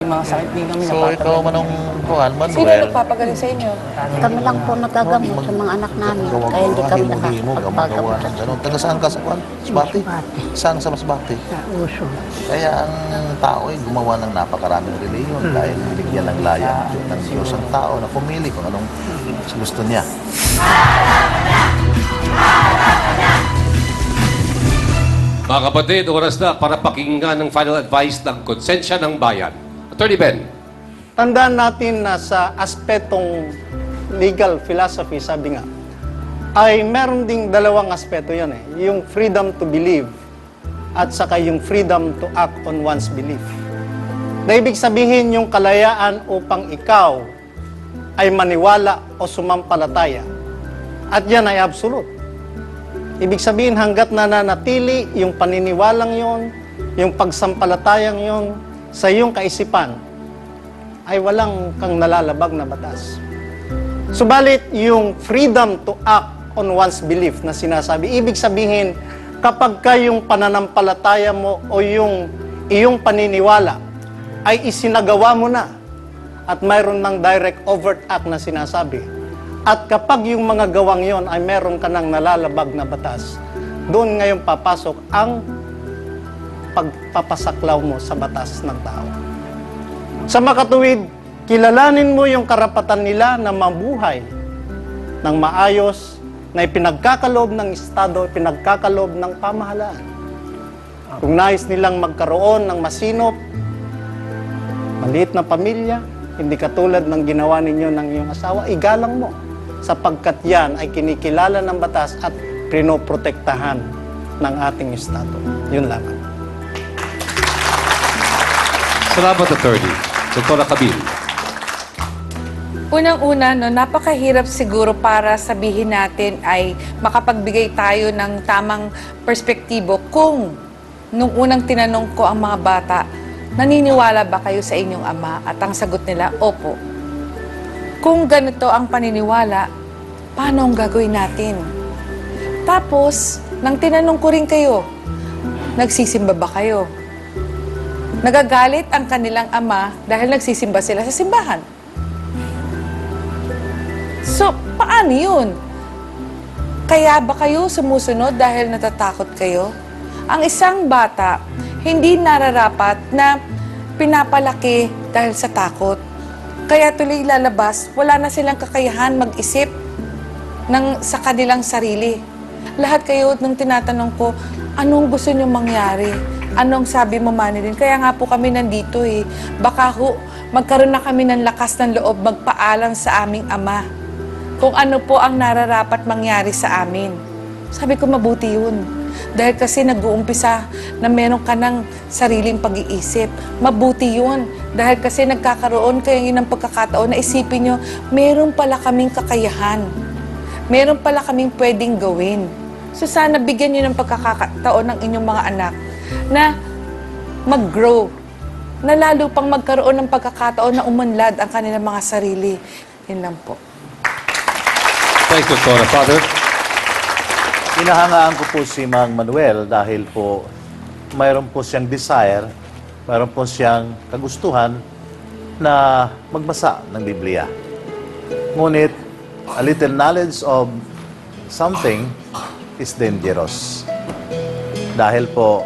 mga sakit, hindi kami So, ikaw manong Juan, Sino Manuel, nagpapagaling sa inyo? Kami lang po nagagamot sa mga anak namin. Kaya hindi kami nakapagpagamot sa ganun. Taga saan ka sa Juan? Masbate? Saan sa Masbate? uso. Kaya ang tao ay gumawa ng napakaraming reliyon dahil bigyan ng laya ng Diyos ang tao na pumili kung anong gusto niya. Mga kapatid, oras na para pakinggan ng final advice ng konsensya ng bayan. Attorney Ben. Tandaan natin na sa aspetong legal philosophy, sabi nga, ay meron ding dalawang aspeto yan eh. Yung freedom to believe at saka yung freedom to act on one's belief. Na ibig sabihin yung kalayaan upang ikaw ay maniwala o sumampalataya. At yan ay absolute. Ibig sabihin hanggat nananatili yung paniniwalang yon, yung pagsampalatayang yon sa iyong kaisipan, ay walang kang nalalabag na batas. Subalit, yung freedom to act on one's belief na sinasabi, ibig sabihin, kapag yung pananampalataya mo o yung iyong paniniwala ay isinagawa mo na at mayroon ng direct overt act na sinasabi, at kapag yung mga gawang yon ay meron ka ng nalalabag na batas, doon ngayon papasok ang pagpapasaklaw mo sa batas ng tao. Sa makatuwid, kilalanin mo yung karapatan nila na mabuhay ng maayos na ipinagkakaloob ng Estado, ipinagkakaloob ng pamahalaan. Kung nais nilang magkaroon ng masinop, maliit na pamilya, hindi katulad ng ginawa ninyo ng iyong asawa, igalang mo. Sapagkat yan ay kinikilala ng batas at pinoprotektahan ng ating Estado. Yun lang. Salamat, Attorney. Dr. Kabil. Unang-una, no, napakahirap siguro para sabihin natin ay makapagbigay tayo ng tamang perspektibo kung nung unang tinanong ko ang mga bata, naniniwala ba kayo sa inyong ama? At ang sagot nila, opo. Kung ganito ang paniniwala, paano ang gagawin natin? Tapos, nang tinanong ko rin kayo, nagsisimba ba kayo? Nagagalit ang kanilang ama dahil nagsisimba sila sa simbahan. So, paano yun? Kaya ba kayo sumusunod dahil natatakot kayo? Ang isang bata, hindi nararapat na pinapalaki dahil sa takot. Kaya tuloy lalabas, wala na silang kakayahan mag-isip sa kanilang sarili. Lahat kayo, nung tinatanong ko, anong gusto nyo mangyari? Anong sabi mo, Manilyn? Kaya nga po kami nandito eh. Baka magkaroon na kami ng lakas ng loob magpaalam sa aming ama. Kung ano po ang nararapat mangyari sa amin. Sabi ko, mabuti yun. Dahil kasi nag-uumpisa na meron ka ng sariling pag-iisip. Mabuti yun. Dahil kasi nagkakaroon kayo ng pagkakataon na isipin nyo, meron pala kaming kakayahan. Meron pala kaming pwedeng gawin. So sana bigyan nyo ng pagkakataon ng inyong mga anak na mag-grow. Na lalo pang magkaroon ng pagkakataon na umunlad ang kanilang mga sarili. Yun lang po. Thank you, Dr. Father. Inahangaan ko po si Mang Manuel dahil po mayroon po siyang desire, mayroon po siyang kagustuhan na magbasa ng Biblia. Ngunit, a little knowledge of something is dangerous. Dahil po,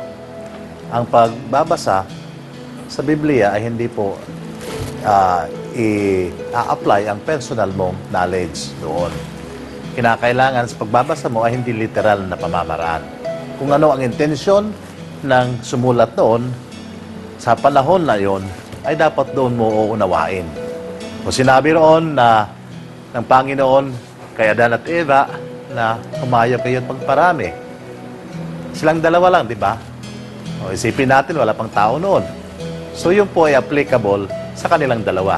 ang pagbabasa sa Biblia ay hindi po i-apply ang personal mong knowledge doon. Kinakailangan sa pagbabasa mo ay hindi literal na pamamaraan. Kung ano ang intensyon ng sumulat noon, sa panahon na yon, ay dapat doon mo uunawain. Kung sinabi roon na ng Panginoon kay Adan at Eva na humayo kayo at pagparami. Silang dalawa lang, di ba? O, isipin natin, wala pang tao noon. So yun po ay applicable sa kanilang dalawa.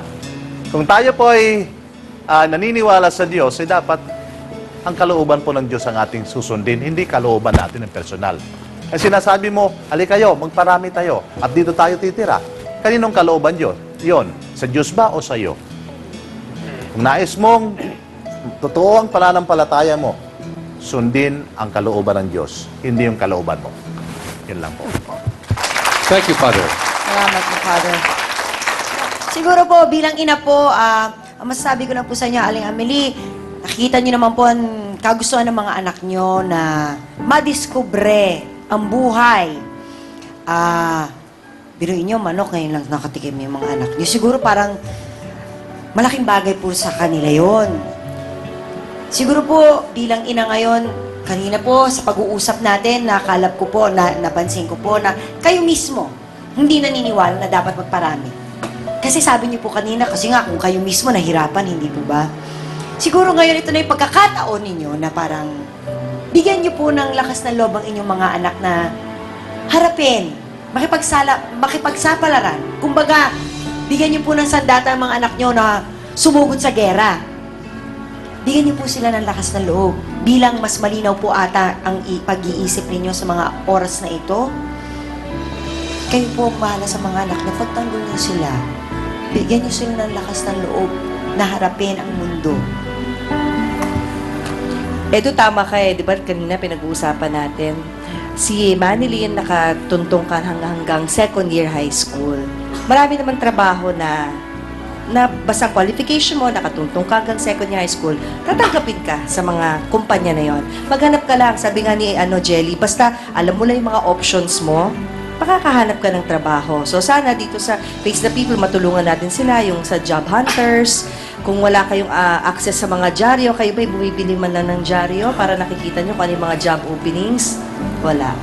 Kung tayo po ay naniniwala sa Diyos, ay dapat ang kalooban po ng Diyos ang ating susundin, hindi kalooban natin ng personal. Kasi sinasabi mo, hali kayo, magparami tayo, at dito tayo titira. Kaninong kalooban yun? Yun, sa Diyos ba o sa iyo? Kung nais mong totoo ang pananampalataya mo, sundin ang kalooban ng Diyos, hindi yung kalooban mo. Yun lang po. Thank you, Father. Salamat po, Father. Siguro po, bilang ina po, ang masasabi ko lang po sa inyo, Aling Amelie, nakikita niyo naman po ang kagustuhan ng mga anak niyo na madiskubre ang buhay. Biruin niyo, manok ngayon lang nakatikim yung mga anak niyo. Siguro parang malaking bagay po sa kanila yon. Siguro po, bilang ina ngayon, kanina po sa pag-uusap natin, nakalap ko po, napansin ko po na kayo mismo hindi naniniwala na dapat magparami. Kasi sabi niyo po kanina, kasi nga kung kayo mismo nahirapan, hindi po ba? Siguro ngayon ito na yung pagkakataon ninyo na parang bigyan niyo po ng lakas ng loob ang inyong mga anak na harapin, makipagsapalaran. Kumbaga, bigyan niyo po ng sandata ang mga anak niyo na sumugod sa gera. Bigyan niyo po sila ng lakas ng loob bilang mas malinaw po ata ang pag-iisip ninyo sa mga oras na ito. Kayo po ang bahala sa mga anak na pagtanggol niyo sila. Bigyan niyo sila ng lakas ng loob na harapin ang mundo. Edo, tama ka eh. Di ba kanina pinag-uusapan natin? Si Manilyn nakatuntong ka hanggang second year high school. Marami naman trabaho na basta qualification mo, nakatuntong ka hanggang second year high school, tatanggapin ka sa mga kumpanya na yon. Maghanap ka lang, sabi nga ni Jelly, basta alam mo lang yung mga options mo, makakahanap ka ng trabaho. So sana dito sa Face the People, matulungan natin sila, yung sa job hunters. Kung wala kayong access sa mga dyaryo, kayo ba'y bumibili man lang ng dyaryo para nakikita nyo kung ano yung mga job openings? Wala.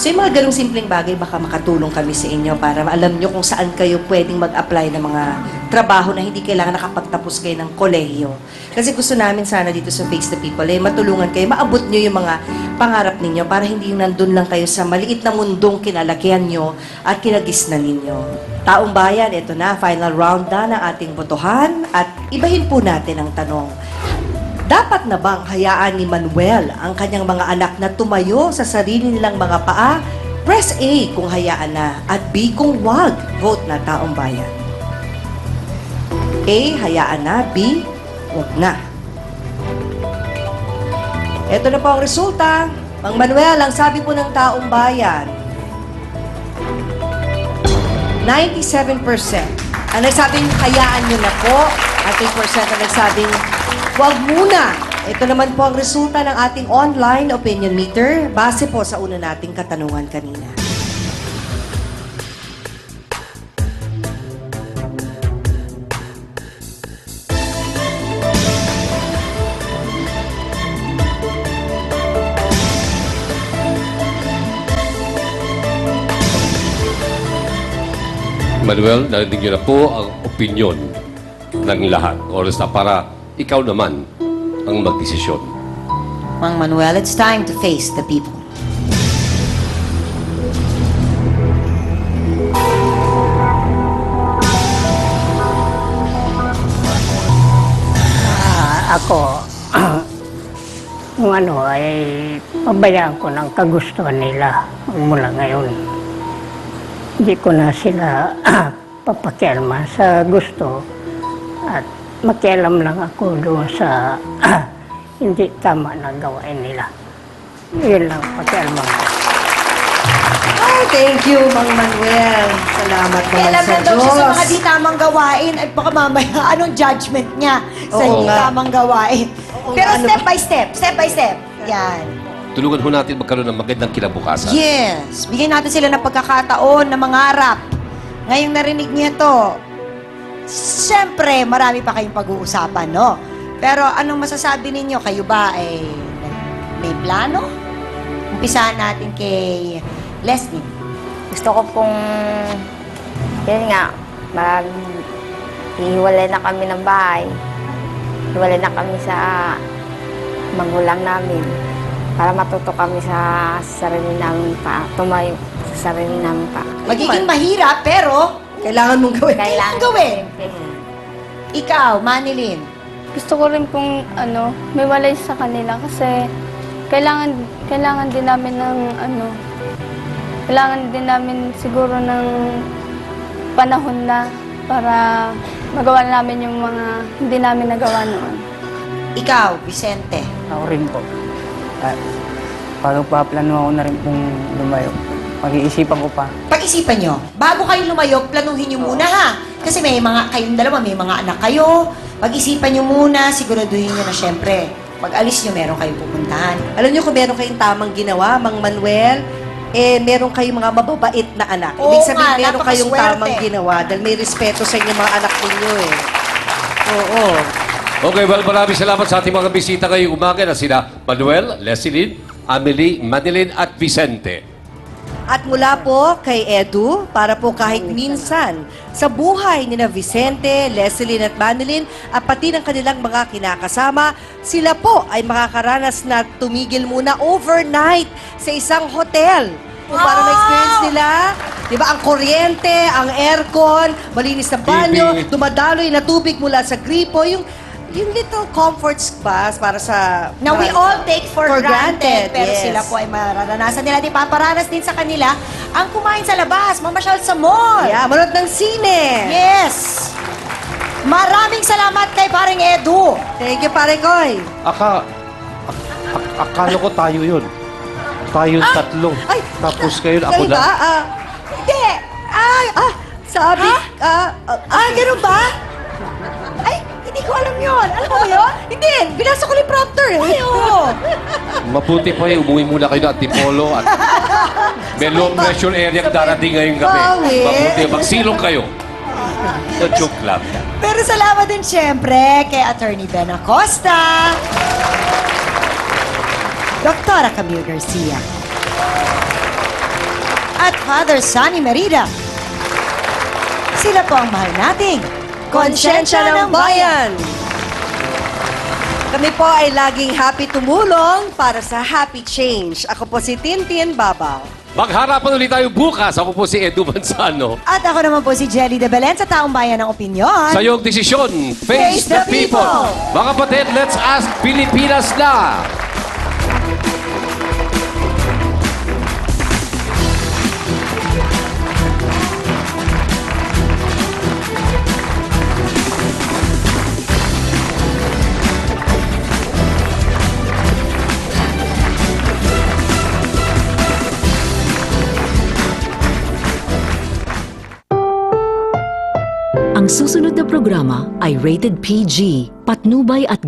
So yung mga ganung simpleng bagay, baka makatulong kami sa inyo para alam nyo kung saan kayo pwedeng mag-apply ng mga trabaho na hindi kailangan nakapagtapos kayo ng kolehiyo. Kasi gusto namin sana dito sa Face the People, matulungan kayo, maabot nyo yung mga pangarap ninyo para hindi yung nandun lang kayo sa maliit na mundong kinalakihan nyo at kinagisnan ninyo. Taong bayan, ito na, final round na ng ating botohan at ibahin po natin ang tanong. Dapat na bang hayaan ni Manuel ang kanyang mga anak na tumayo sa sarili nilang mga paa? Press A kung hayaan na at B kung wag. Vote na, taong bayan. A, hayaan na. B, wag na. Ito na po ang resulta. Mang Manuel, ang sabi po ng taong bayan, 97%. Ang nagsabing hayaan nyo na po, at 8% ang nagsabing wag muna. Ito naman po ang resulta ng ating online opinion meter base po sa una nating katanungan kanina. Manuel, narinig niyo na po ang opinion ng lahat. Oras na para ikaw naman ang magdesisyon. Mang Manuel, it's time to face the people. Ako, kung ano ay pabayaan ko ng kagustuhan nila mula ngayon. Hindi ko na sila papakialaman sa gusto at makialam lang ako doon sa hindi tama na gawain nila. Yun lang pakialaman ko. Ay, thank you, Mang Manuel. Salamat naman Alam sa na daw siya sa Diyos. mga di tamang gawain at baka mamaya anong judgment niya sa Oo hindi nga. tamang gawain. Oo Pero nga, ano step by step, step by step. Yan. Tulungan ho natin magkaroon ng magandang kinabukasan. Yes. Bigyan natin sila ng pagkakataon na mangarap. Ngayong narinig niya to, Siyempre, marami pa kayong pag-uusapan, no? Pero anong masasabi ninyo? Kayo ba ay may plano? Umpisahan natin kay Leslie. Gusto ko pong, yun nga, hiwalay na kami ng bahay. Hiwalay na kami sa magulang namin. Para matuto kami sa sarili namin pa. Tumayo sa sarili namin pa. Magiging mahirap, pero kailangan mong gawin. kailangan gawin. Ikaw, Manilyn. Gusto ko rin pong may walay sa kanila kasi kailangan din namin ng kailangan din namin siguro ng panahon na para magawa namin yung mga hindi namin nagawa noon. Ikaw, Vicente. Ako rin po. Parang paplano ako na rin pong lumayo. Pag-iisipan ko pa. Pag-isipan nyo, bago kayo lumayo, planuhin nyo muna ha. Kasi may mga, kayong dalawa, may mga anak kayo. Pag-isipan nyo muna, siguraduhin nyo na syempre, pag alis nyo, meron kayong pupuntahan. Alam niyo kung meron kayong tamang ginawa, Mang Manuel, meron kayong mga mababait na anak. Oo Ibig sabihin, nga, meron kayong napakaswerte. tamang ginawa dahil may respeto sa inyong mga anak ninyo eh. Oo. Okay, well, maraming salamat sa ating mga bisita ngayong umaga na sina Manuel, Leslyn, Amelie, Manilyn at Vicente. At mula po kay Edu, para po kahit minsan sa buhay ni na Vicente, Leslyn at Manilyn at pati ng kanilang mga kinakasama, sila po ay makakaranas na tumigil muna overnight sa isang hotel. Kung para ma-experience nila, di ba, ang kuryente, ang aircon, malinis na banyo, TV. dumadaloy na tubig mula sa gripo, yung little comforts ba para sa... Now, we all take for granted, pero yes. sila po ay mararanasan nila. Di paparanas din sa kanila ang kumain sa labas, mamasyal sa mall. Yeah, manood ng sine. Yes! Maraming salamat kay paring Edu. Thank you, pare Koy. Akala ko tayo yun. Tayong tatlo. Ay, Tapos kayo, Kayo ako ba? na. Hindi. Sabi, ganun ba? Ay, hindi ko alam yun. Alam mo ba yun? Hindi, binasa ko ni prompter eh. Ay, oo. Mabuti pa umuwi muna kayo ng Antipolo at may low pressure area ang darating ngayong gabi. Bawi. Mabuti, magsilong kayo. The joke lang. Pero salamat din siyempre kay Attorney Ben Acosta, Dr. Camille Garcia, at Father Sonny Merida. Sila po ang mahal nating Konsyensya ng Bayan. Kami po ay laging happy tumulong para sa happy change. Ako po si Tintin Babaw. Magharapan ulit tayo bukas. Ako po si Edu Manzano. At ako naman po si Jelly de Belen sa Taong Bayan ng Opinyon. Sa iyong desisyon, face the people. Mga kapatid, let's ask Pilipinas na. Ang susunod na programa ay rated PG, patnubay at